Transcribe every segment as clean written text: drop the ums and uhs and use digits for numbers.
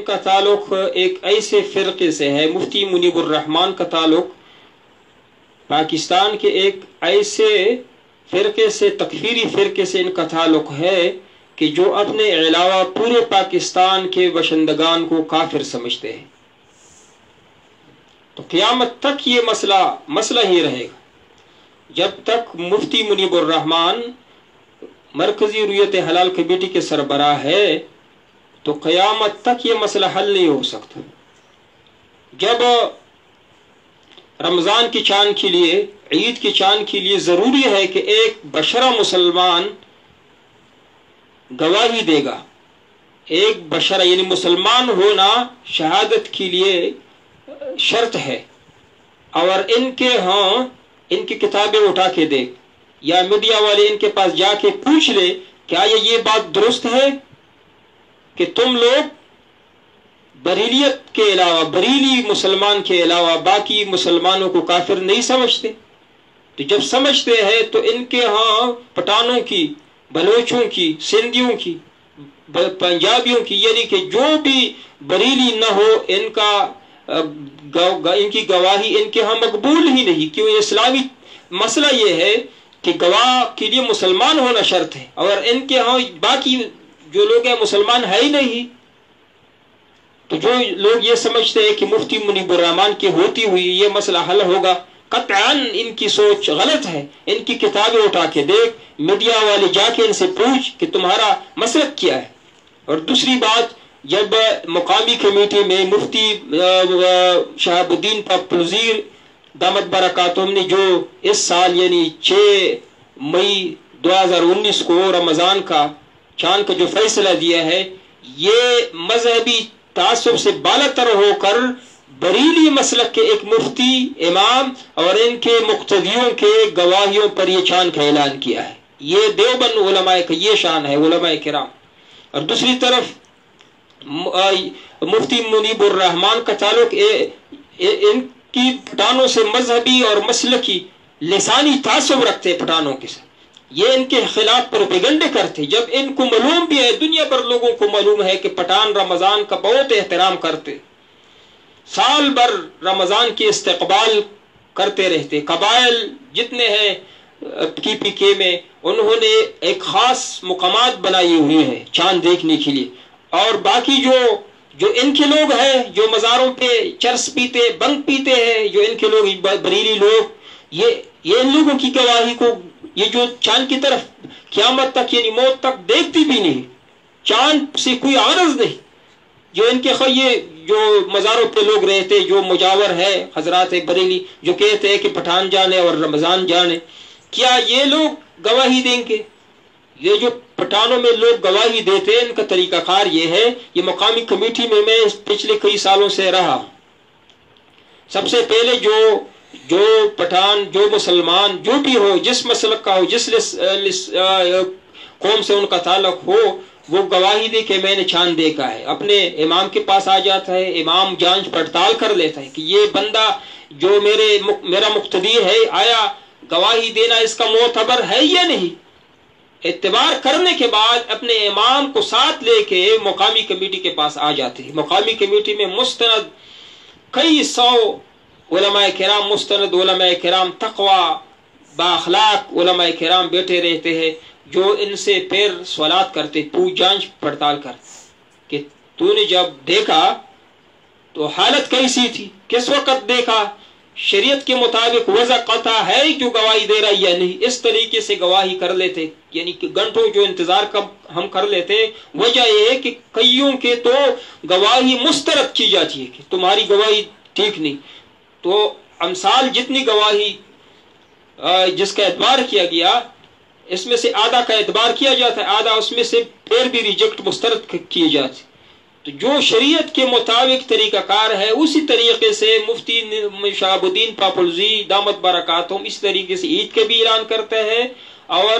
کا تعلق ایک ایسے فرقے سے ہے، مفتی منیب الرحمان کا تعلق پاکستان کے ایک ایسے فرقے سے، تکفیری فرقے سے ان کا تعلق ہے کہ جو اپنے علاوہ پورے پاکستان کے باشندگان کو کافر سمجھتے ہیں۔ تو قیامت تک یہ مسئلہ ہی رہے گا جب تک مفتی منیب الرحمان مرکزی رویت حلال کمیٹی کے سربراہ ہے، تو قیامت تک یہ مسئلہ حل نہیں ہو سکتا۔ جب رمضان کی چاند کے لیے، عید کی چاند کے لیے ضروری ہے کہ ایک بشرہ مسلمان گواہی دے گا، ایک بشرہ یعنی مسلمان ہونا شہادت کے لیے شرط ہے، اور ان کی کتابیں اٹھا کے دے یا میڈیا والے ان کے پاس جا کے پوچھ لے کیا یہ بات درست ہے کہ تم لوگ بریلیت کے علاوہ، بریلی مسلمان کے علاوہ باقی مسلمانوں کو کافر نہیں سمجھتے؟ تو جب سمجھتے ہیں تو ان کے ہاں پٹھانوں کی، بلوچوں کی، سندھیوں کی، پنجابیوں کی، یعنی کہ جو بھی بریلی نہ ہو ان کی گواہی ان کے ہاں مقبول ہی نہیں، کیوں اسلامی مسئلہ یہ ہے کہ گواہ کے لیے مسلمان ہونا شرط ہے، اور ان کے ہاں باقی جو لوگ ہیں مسلمان ہے ہی نہیں۔ تو جو لوگ یہ سمجھتے ہیں کہ مفتی منیب الرحمان کی ہوتی ہوئی یہ مسئلہ حل ہوگا، قطعاً ان کی سوچ غلط ہے۔ ان کی کتابیں اٹھا کے دیکھ، میڈیا والے جا کے ان سے پوچھ کہ تمہارا مسلک کیا ہے۔ اور دوسری بات، جب مقامی کمیٹی میں مفتی شہاب الدین پاپلزیر دامت برکاتہم نے جو اس سال یعنی 6 مئی 2019 کو رمضان کا چاند کا جو فیصلہ دیا ہے، یہ مذہبی تعصب سے بالا تر ہو کر بریلی مسلک کے ایک مفتی، امام اور ان کے مقتدیوں کے گواہیوں پر یہ چاند کا اعلان کیا ہے۔ یہ دیوبند علماء کا یہ شان ہے، علماء کرام۔ اور دوسری طرف مفتی منیب الرحمان کا تعلق ان کی پٹھانوں سے مذہبی اور مسلکی لسانی تعصب رکھتے، پٹھانوں کے ساتھ یہ ان کے خلاف پروپیگنڈے کرتے، جب ان کو معلوم بھی ہے، دنیا بھر لوگوں کو معلوم ہے کہ پٹھان رمضان کا بہت احترام کرتے، سال بھر رمضان کی استقبال کرتے رہتے۔ قبائل جتنے ہیں PPK میں، انہوں نے ایک خاص مقامات بنائی ہوئی ہیں چاند دیکھنے کے لیے، اور باقی جو ان کے لوگ ہیں جو مزاروں پہ چرس پیتے، بنگ پیتے ہیں، جو ان کے لوگ بریلی لوگ، یہ ان لوگوں کی گواہی کو، یہ جو چاند کی طرف قیامت تک یعنی موت تک دیکھتی بھی نہیں، چاند سے کوئی عارض نہیں، جو ان کے یہ جو مزاروں پہ لوگ رہتے، جو مجاور ہے حضرات بریلی، جو کہتے ہیں کہ پٹھان جانے اور رمضان جانے، کیا یہ لوگ گواہی دیں گے؟ یہ جو پٹھانوں میں لوگ گواہی دیتے ہیں، ان کا طریقہ کار یہ ہے، یہ مقامی کمیٹی میں پچھلے کئی سالوں سے رہا، سب سے پہلے جو پٹھان، جو مسلمان، جو بھی ہو، جس مسلک کا ہو، جس قوم سے ان کا تعلق ہو، وہ گواہی دے کہ میں نے چاند دیکھا ہے، اپنے امام کے پاس آ جاتا ہے، امام جانچ پڑتال کر لیتا ہے کہ یہ بندہ جو میرا مقتدی ہے، آیا گواہی دینا اس کا معتبر ہے یا نہیں۔ اعتبار کرنے کے بعد اپنے امام کو ساتھ لے کے مقامی کمیٹی کے پاس آ جاتے ہیں۔ مقامی کمیٹی میں مستند کئی 100 علماء کرام، مستند علماء کرام، تقوی بااخلاق علماء کرام بیٹھے رہتے ہیں، جو ان سے پیر سوالات کرتے، پوچھ جانچ پڑتال کر کہ تو نے جب دیکھا تو حالت کیسی تھی، کس وقت دیکھا، شریعت کے مطابق وضع قطع ہے جو گواہی دے رہا ہے یا نہیں۔ اس طریقے سے گواہی کر لیتے، یعنی کہ گھنٹوں جو انتظار ہم کر لیتے۔ وجہ یہ ہے کہ کئیوں کے تو گواہی مسترد کی جاتی ہے کہ تمہاری گواہی ٹھیک نہیں، تو امثال جتنی گواہی جس کا اعتبار کیا گیا، اس میں سے آدھا کا اعتبار کیا جاتا ہے، آدھا اس میں سے پھر بھی ریجیکٹ مسترد کیے جاتے۔ تو جو شریعت کے مطابق طریقہ کار ہے، اسی طریقے سے مفتی شہاب الدین پاپلزی دامت برکاتہم اس طریقے سے عید کے بھی اعلان کرتے ہیں اور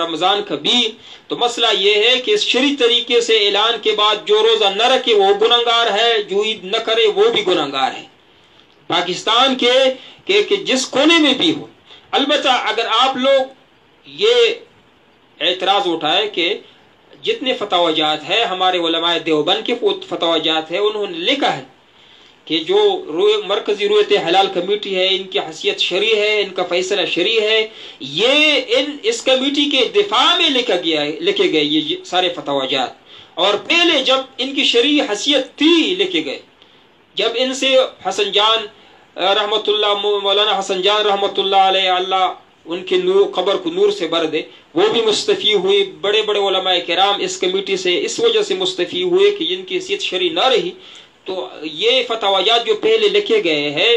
رمضان کا بھی۔ تو مسئلہ یہ ہے کہ اس شرعی طریقے سے اعلان کے بعد جو روزہ نہ رکھے وہ گنہگار ہے، جو عید نہ کرے وہ بھی گنہگار ہے، پاکستان کے جس کونے میں بھی ہو۔ البتہ اگر آپ لوگ یہ اعتراض اٹھائے کہ جتنے فتاوی جات ہے ہمارے علماء دیوبند کے فتاوی جات ہے، انہوں نے لکھا ہے کہ جو مرکزی رویت حلال کمیٹی ہے ان کی حیثیت شرعی ہے، ان کا فیصلہ شرعی ہے، یہ اس کمیٹی کے دفاع میں لکھے گئے یہ سارے فتاوی جات۔ اور پہلے جب ان کی شرعی حیثیت تھی لکھے گئے، جب ان سے حسن جان رحمت اللہ، مولانا حسن جان رحمت اللہ علیہ، اللہ ان کے قبر کو نور سے بھر دے، وہ بھی مستفی ہوئے، بڑے بڑے علماء کرام اس کمیٹی سے اس وجہ سے مستفی ہوئے کہ جن کی حیثیت شرعی نہ رہی۔ تو یہ فتاویات جو پہلے لکھے گئے ہیں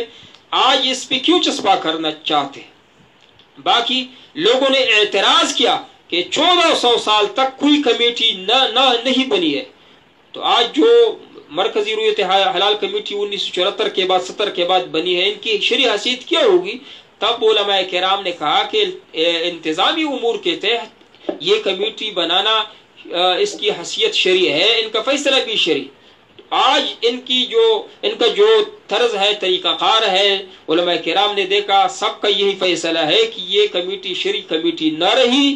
آج اس پہ کیوں چسپا کرنا چاہتے ہیں؟ باقی لوگوں نے اعتراض کیا کہ 1400 سال تک کوئی کمیٹی نہیں بنی ہے، تو آج جو مرکزی رویت حلال کمیٹی 1974 کے بعد 70 کے بعد بنی ہے، ان کی شرعی حیثیت کیا ہوگی؟ تب علماء کرام نے کہا کہ انتظامی امور کے تحت یہ کمیٹی بنانا اس کی حیثیت شرعی ہے، ان کا فیصلہ بھی شرعی۔ آج ان کا جو طرز ہے، طریقہ کار ہے، علماء کرام نے دیکھا سب کا یہی فیصلہ ہے کہ یہ کمیٹی شرعی کمیٹی نہ رہی،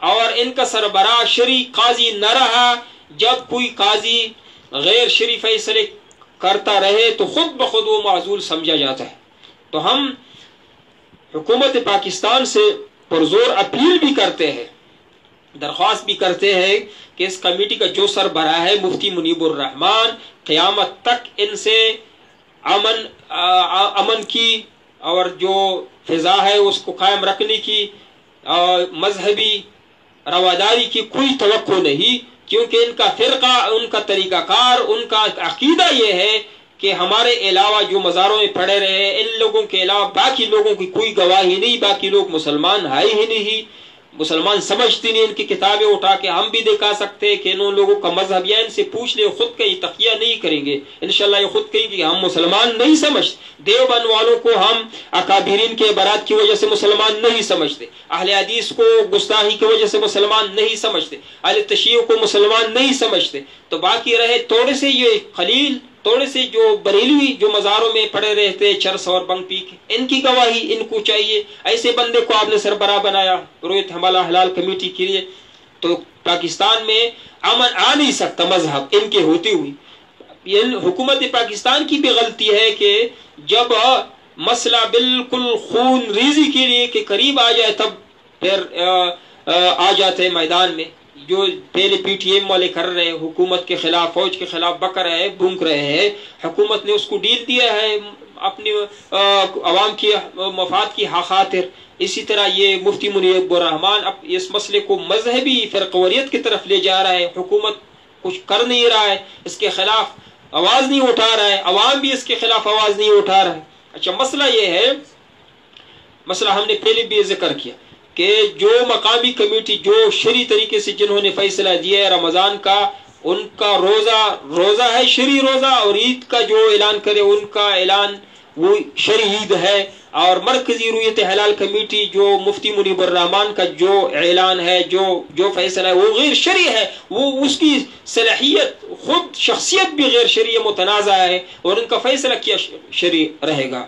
اور ان کا سربراہ شرعی قاضی نہ رہا۔ جب کوئی قاضی غیر شرعی فیصلے کرتا رہے تو خود بخود وہ معزول سمجھا جاتا ہے۔ تو ہم حکومت پاکستان سے پرزور اپیل بھی کرتے ہیں، درخواست بھی کرتے ہیں کہ اس کمیٹی کا جو سربراہ ہے مفتی منیب الرحمان، قیامت تک ان سے امن کی اور جو فضا ہے اس کو قائم رکھنے کی، مذہبی رواداری کی کوئی توقع نہیں، کیونکہ ان کا فرقہ، ان کا طریقہ کار، ان کا عقیدہ یہ ہے کہ ہمارے علاوہ جو مزاروں میں پڑے رہے ان لوگوں کے علاوہ باقی لوگوں کی کوئی گواہی نہیں، باقی لوگ مسلمان ہے ہی نہیں، مسلمان سمجھتے نہیں۔ ان کی کتابیں اٹھا کے ہم بھی دکھا سکتے کہ ان لوگوں کا مذہب، یا ان سے پوچھ لے خود کا یہ تقیہ نہیں کریں گے انشاءاللہ، یہ خود کہیں گے ہم مسلمان نہیں سمجھتے۔ دیوبند والوں کو ہم اکابرین کے عبارات کی وجہ سے مسلمان نہیں سمجھتے، اہل حدیث کو گستاخی کی وجہ سے مسلمان نہیں سمجھتے، اہل تشیع کو مسلمان نہیں سمجھتے۔ تو باقی رہے تھوڑے سے یہ خلیل، تھوڑے سے جو بریلوی جو مزاروں میں پڑے رہتے چرس اور بنگ پی کے، ان کی گواہی ان کو چاہیے۔ ایسے بندے کو آپ نے سربراہ بنایا رویت حلال کمیٹی کے لیے، تو پاکستان میں امن آ نہیں سکتا مذہب ان کے ہوتے ہوئے۔ حکومت پاکستان کی بھی غلطی ہے کہ جب مسئلہ بالکل خون ریزی کے لیے کہ قریب آ جائے تب پھر آ جاتے ہیں میدان میں۔ جو پہلے پی ٹی ایم والے کر رہے ہیں، حکومت کے خلاف، فوج کے خلاف بک رہے ہیں، بھونک رہے ہیں، حکومت نے اس کو ڈیل دیا ہے اپنی عوام کی مفاد کی خاطر۔ اسی طرح یہ مفتی منیب الرحمان اس مسئلے کو مذہبی فرقوریت کی طرف لے جا رہا ہے، حکومت کچھ کر نہیں رہا ہے، اس کے خلاف آواز نہیں اٹھا رہا ہے، عوام بھی اس کے خلاف آواز نہیں اٹھا رہا ہے۔ اچھا، مسئلہ یہ ہے، مسئلہ ہم نے پہلے بھی ذکر کیا کہ جو مقامی کمیٹی جو شرعی طریقے سے جنہوں نے فیصلہ دیا ہے رمضان کا، ان کا روزہ ہے شرعی روزہ، اور عید کا جو اعلان کرے ان کا اعلان وہ شرعی عید ہے، اور مرکزی رویت حلال کمیٹی جو مفتی منیب الرحمان کا جو اعلان ہے، جو فیصلہ ہے وہ غیر شرعی ہے، وہ اس کی صلاحیت خود شخصیت بھی غیر شرعی متنازع ہے، اور ان کا فیصلہ کیا شرعی رہے گا۔